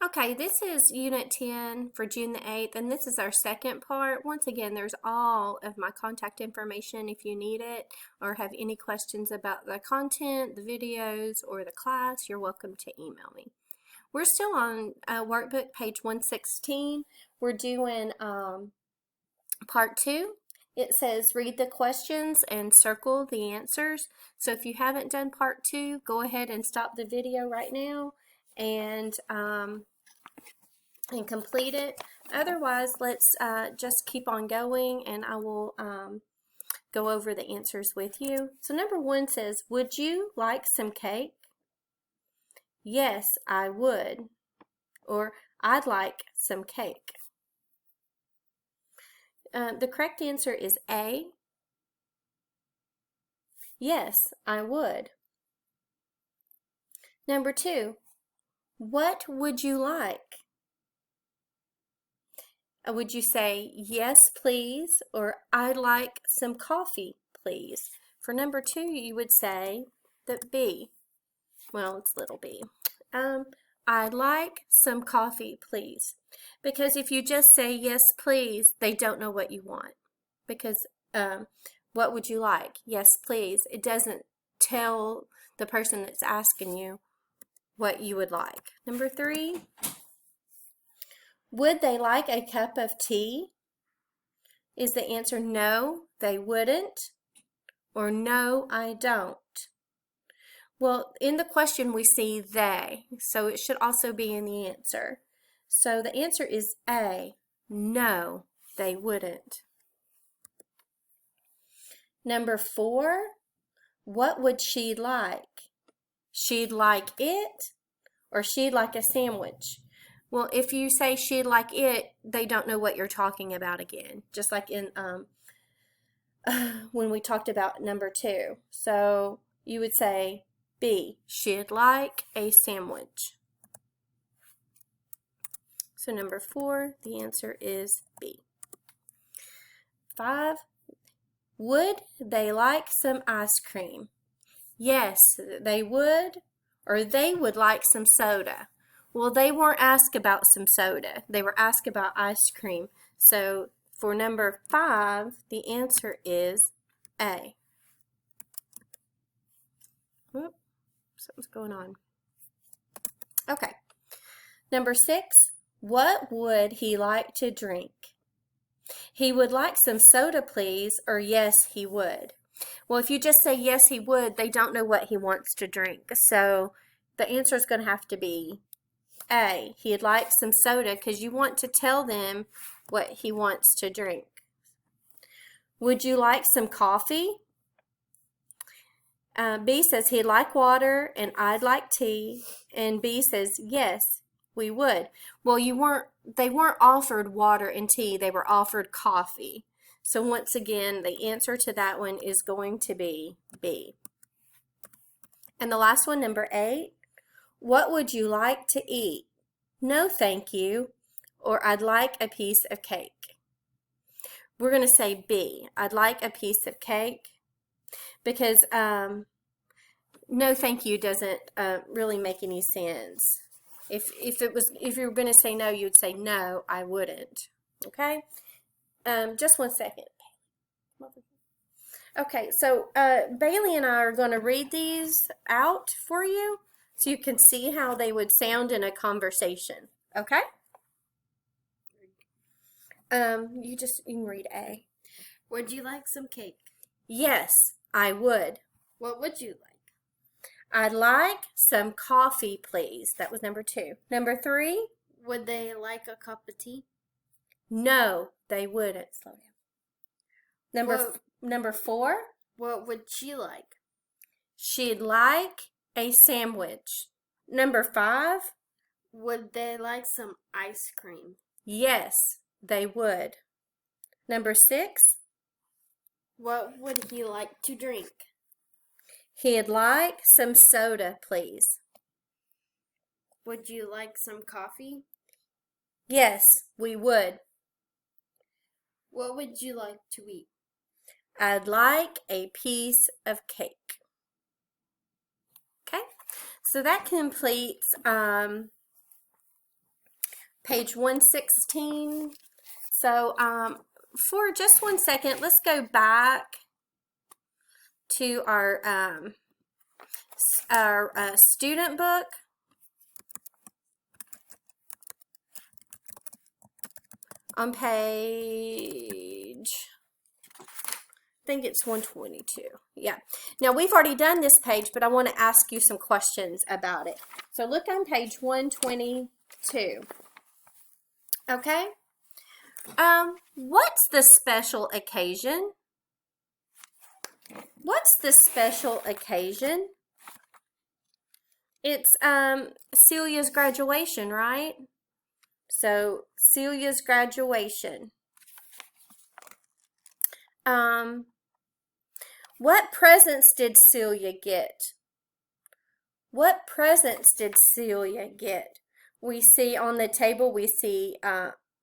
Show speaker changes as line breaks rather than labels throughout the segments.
Okay, this is Unit 10 for June the 8th, and this is our second part. Once again, there's all of my contact information if you need it or have any questions about the content, the videos, or the class, you're welcome to email me. We're still on workbook page 116. We're doing part 2. It says read the questions and circle the answers. So if you haven't done part 2, go ahead and stop the video right now and complete it. Otherwise, let's just keep on going, and I will go over the answers with you. So number 1 says, would you like some cake? Yes, I would. Or I'd like some cake. The correct answer is A. Yes, I would. Number 2, what would you like? Would you say, yes, please, or I'd like some coffee, please? For number 2, you would say that B. Well, it's little b. I'd like some coffee, please. Because if you just say, yes, please, they don't know what you want. Because what would you like? Yes, please. It doesn't tell the person that's asking you what you would like. Number 3, would they like a cup of tea? Is the answer no, they wouldn't, or no, I don't? Well, in the question we see they, so it should also be in the answer. So the answer is A, no, they wouldn't. Number 4, what would she like? She'd like it, or she'd like a sandwich? Well, if you say she'd like it, they don't know what you're talking about again, just like in when we talked about number 2. So you would say B, she'd like a sandwich. So number 4, the answer is B. 5, would they like some ice cream? Yes, they would, or they would like some soda. Well, they weren't asked about some soda. They were asked about ice cream. So for number 5, the answer is A. Whoop, something's going on. Okay. Number 6, what would he like to drink? He would like some soda, please, or yes, he would. Well, if you just say yes, he would, they don't know what he wants to drink. So the answer is going to have to be A. He'd like some soda because you want to tell them what he wants to drink. Would you like some coffee? B says he'd like water and I'd like tea. And B says yes, we would. Well, they weren't offered water and tea. They were offered coffee. So once again, the answer to that one is going to be B. And the last one, number 8, what would you like to eat? No, thank you, or I'd like a piece of cake. We're going to say B, I'd like a piece of cake, because no, thank you doesn't really make any sense. If you were going to say no, you'd say no, I wouldn't. Okay. Just one second. Okay, so Bailey and I are going to read these out for you so you can see how they would sound in a conversation. Okay? You can read A.
Would you like some cake?
Yes, I would.
What would you like?
I'd like some coffee, please. That was number 2. Number 3.
Would they like a cup of tea?
No, they wouldn't. Slow down. Number 4.
What would she like?
She'd like a sandwich. Number 5.
Would they like some ice cream?
Yes, they would. Number 6.
What would he like to drink?
He'd like some soda, please.
Would you like some coffee?
Yes, we would.
What would you like to eat?
I'd like a piece of cake. Okay, so that completes page 116. So for just 1 second, let's go back to our student book. On page, I think it's 122. Yeah. Now we've already done this page, but I want to ask you some questions about it. So look on page 122. Okay. What's the special occasion? What's the special occasion? It's Celia's graduation, right? So Celia's graduation. What presents did Celia get? What presents did Celia get? We see on the table, we see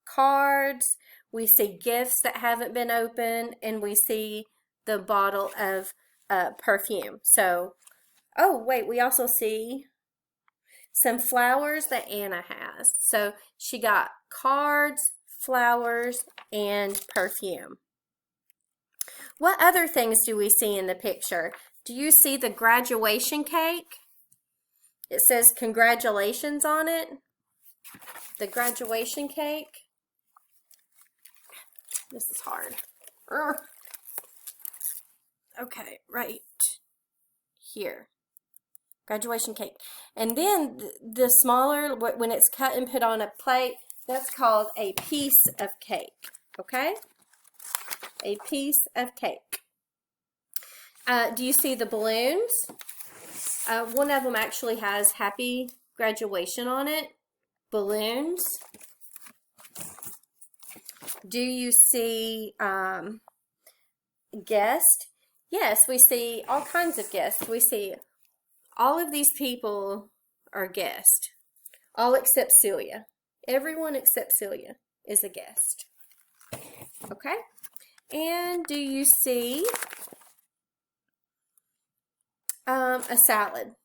cards, we see gifts that haven't been opened, and we see the bottle of perfume. So, oh wait, we also see some flowers that Anna has. So she got cards, flowers, and perfume. What other things do we see in the picture? Do you see the graduation cake? It says congratulations on it. The graduation cake. This is hard. Okay, right here. Graduation cake. And then the smaller, when it's cut and put on a plate, that's called a piece of cake. Okay? A piece of cake. Do you see the balloons? One of them actually has happy graduation on it. Balloons. Do you see guests? Yes, we see all kinds of guests. We see all of these people are guests. All except Celia. Everyone except Celia is a guest. Okay? And do you see a salad?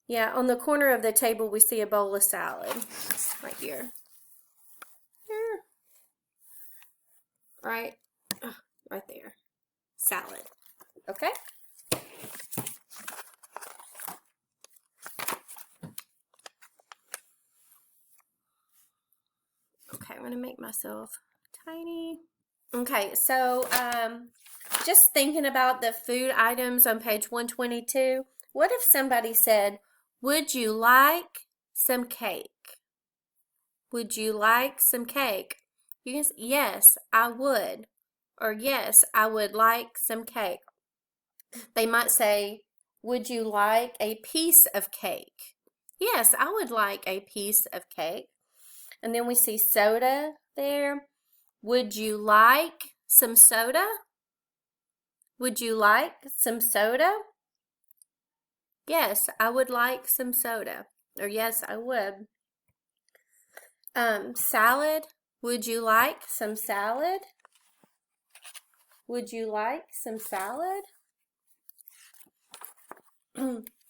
Yeah, on the corner of the table we see a bowl of salad right here. Here. Right there. Salad. Okay? Okay, I'm going to make myself tiny. Okay, so just thinking about the food items on page 122, what if somebody said, would you like some cake? Would you like some cake? You can say, yes, I would. Or yes, I would like some cake. They might say, would you like a piece of cake? Yes, I would like a piece of cake. And then we see soda there. Would you like some soda? Would you like some soda? Yes, I would like some soda. Or yes, I would. Salad. Would you like some salad? Would you like some salad?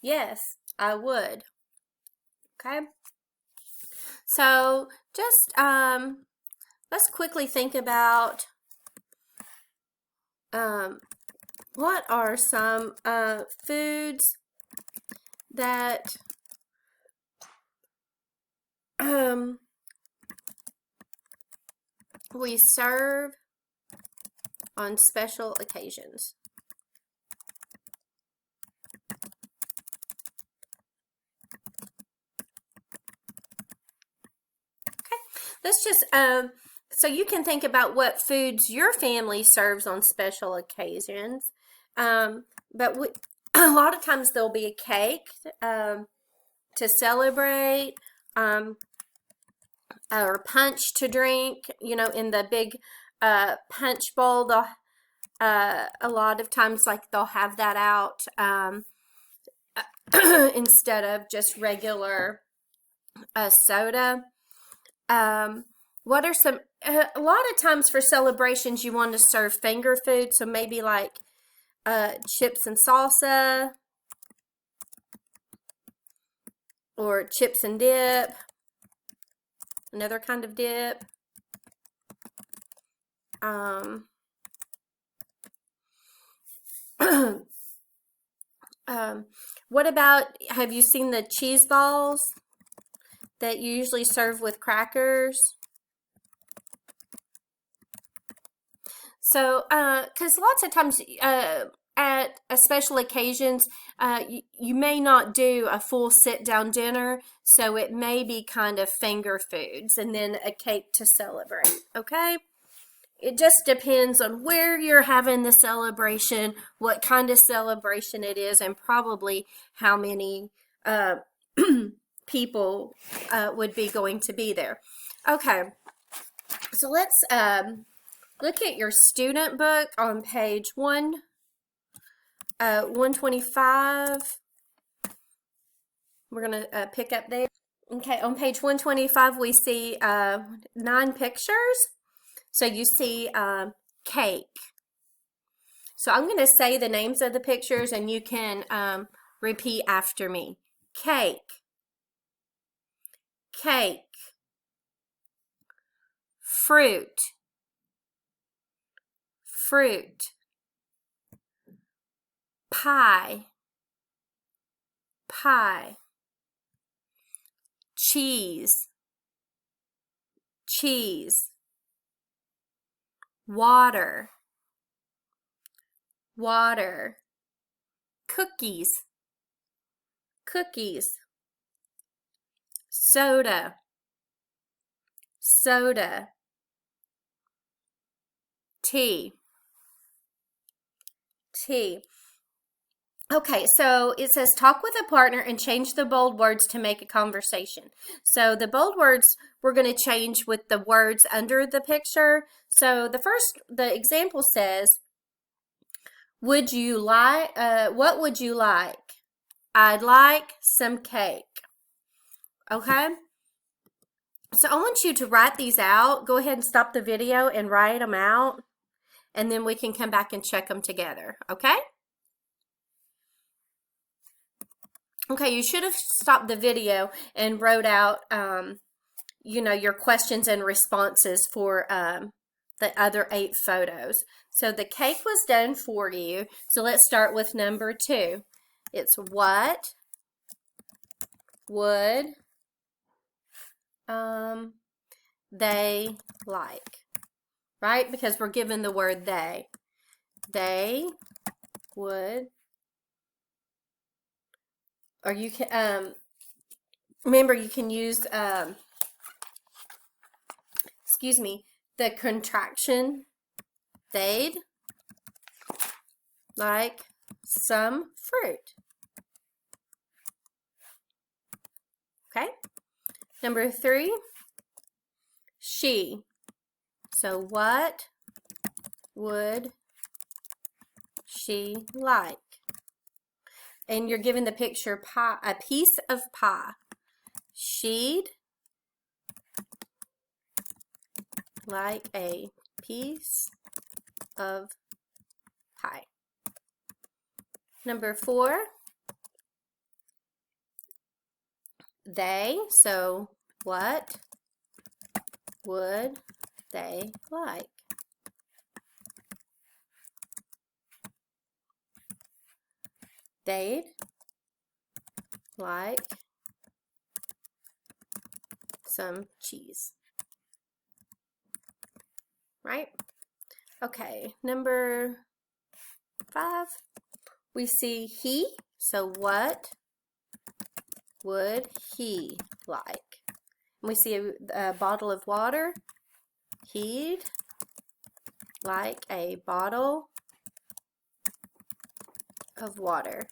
Yes, I would. Okay. So just let's quickly think about what are some foods that we serve on special occasions. Let's just, so you can think about what foods your family serves on special occasions. But a lot of times there'll be a cake to celebrate, or punch to drink, you know, in the big punch bowl. They'll, a lot of times, like, they'll have that out instead of just regular soda. What are some, a lot of times for celebrations you want to serve finger food, so maybe like chips and salsa, or chips and dip, another kind of dip. What about, have you seen the cheese balls that you usually serve with crackers? So, because lots of times at special occasions, you may not do a full sit-down dinner, so it may be kind of finger foods and then a cake to celebrate, okay? It just depends on where you're having the celebration, what kind of celebration it is, and probably how many people would be going to be there. Okay, so let's look at your student book on page 125. We're going to pick up there. Okay, on page 125, we see 9 pictures. So you see cake. So I'm going to say the names of the pictures and you can repeat after me. Cake, cake, fruit, fruit, pie, pie, cheese, cheese, water, water, cookies, cookies, soda, soda, tea, tea. Okay, so it says talk with a partner and change the bold words to make a conversation. So the bold words we're going to change with the words under the picture. So the example says, would you like, what would you like? I'd like some cake. Okay? So I want you to write these out. Go ahead and stop the video and write them out. And then we can come back and check them together. Okay? Okay, you should have stopped the video and wrote out, you know, your questions and responses for the other 8 photos. So the cake was done for you. So let's start with number 2. It's what would they like? Right? Because we're given the word they. They would, or you can, remember you can use, excuse me, the contraction they'd like some fruit. Okay? Number 3, she. So what would she like? And you're given the picture pie, a piece of pie. She'd like a piece of pie. Number 4, they. So what would they like? They'd like some cheese. Right? Okay, number 5, we see he. So what would he like? And we see a bottle of water. He'd like a bottle of water.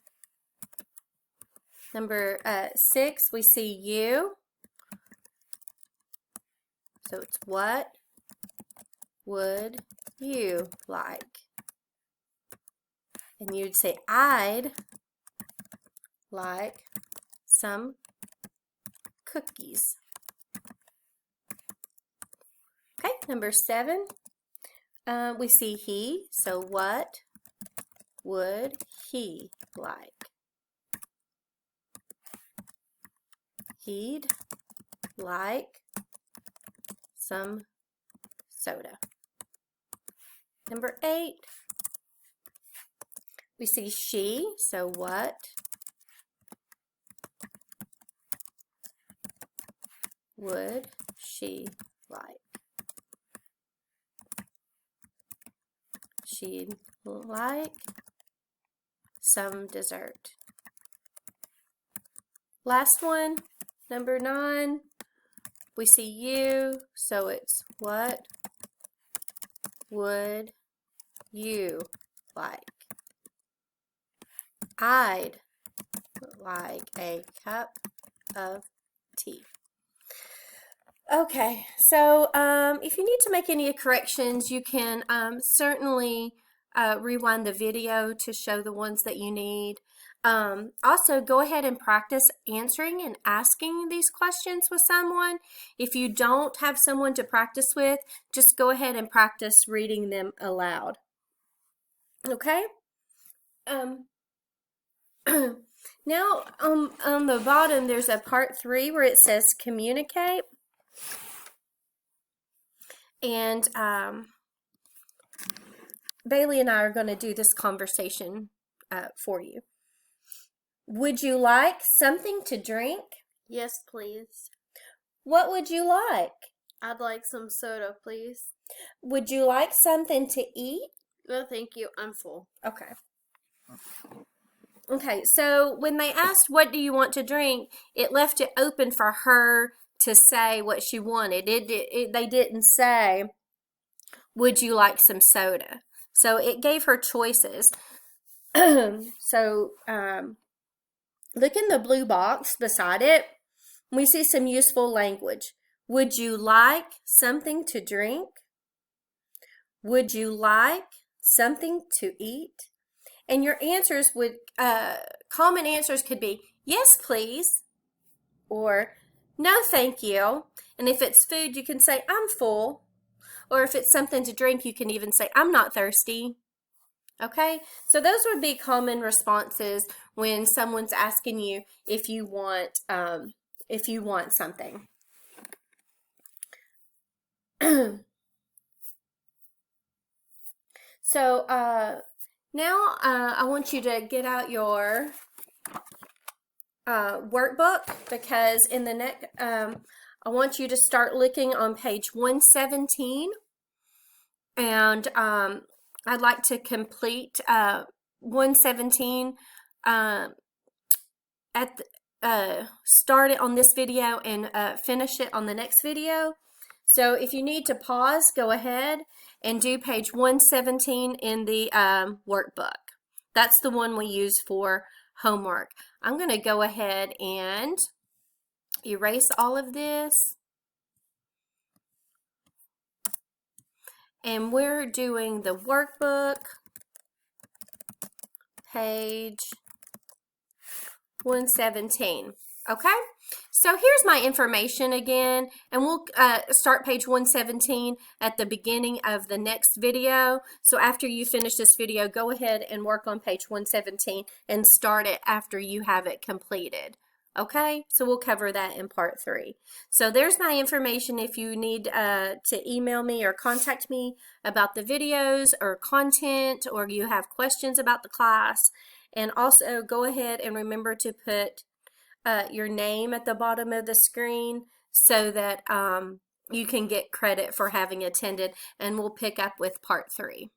Number 6, we see you. So it's what would you like? And you'd say, I'd like some cookies. Okay, number 7, we see he. So what would he like? He'd like some soda. Number 8, we see she, so what would she like? She'd like some dessert. Last one, number 9, we see you, so it's what would you like? I'd like a cup of tea. Okay, so if you need to make any corrections, you can certainly rewind the video to show the ones that you need. Also, go ahead and practice answering and asking these questions with someone. If you don't have someone to practice with, just go ahead and practice reading them aloud. Okay? Now, on the bottom, there's a part 3 where it says communicate. And Bailey and I are going to do this conversation for you. Would you like something to drink?
Yes, please.
What would you like?
I'd like some soda, please.
Would you like something to eat?
No, thank you. I'm full.
Okay. Okay, so when they asked, what do you want to drink, it left it open for her to say what she wanted. They didn't say, would you like some soda? So it gave her choices. So look in the blue box beside it. We see some useful language. Would you like something to drink? Would you like something to eat? And your answers would, common answers could be, yes, please, or no, thank you. And if it's food, you can say, I'm full. Or if it's something to drink, you can even say, I'm not thirsty. Okay? So those would be common responses when someone's asking you if you want something. So now I want you to get out your workbook, because in the next, I want you to start looking on page 117, and I'd like to complete 117 start it on this video and finish it on the next video. So if you need to pause, go ahead and do page 117 in the workbook. That's the one we use for homework. I'm going to go ahead and erase all of this. And we're doing the workbook, page 117. Okay? So here's my information again, and we'll start page 117 at the beginning of the next video. So after you finish this video, go ahead and work on page 117 and start it after you have it completed. Okay, so we'll cover that in part 3. So there's my information if you need to email me or contact me about the videos or content, or you have questions about the class. And also go ahead and remember to put your name at the bottom of the screen so that you can get credit for having attended, and we'll pick up with part 3.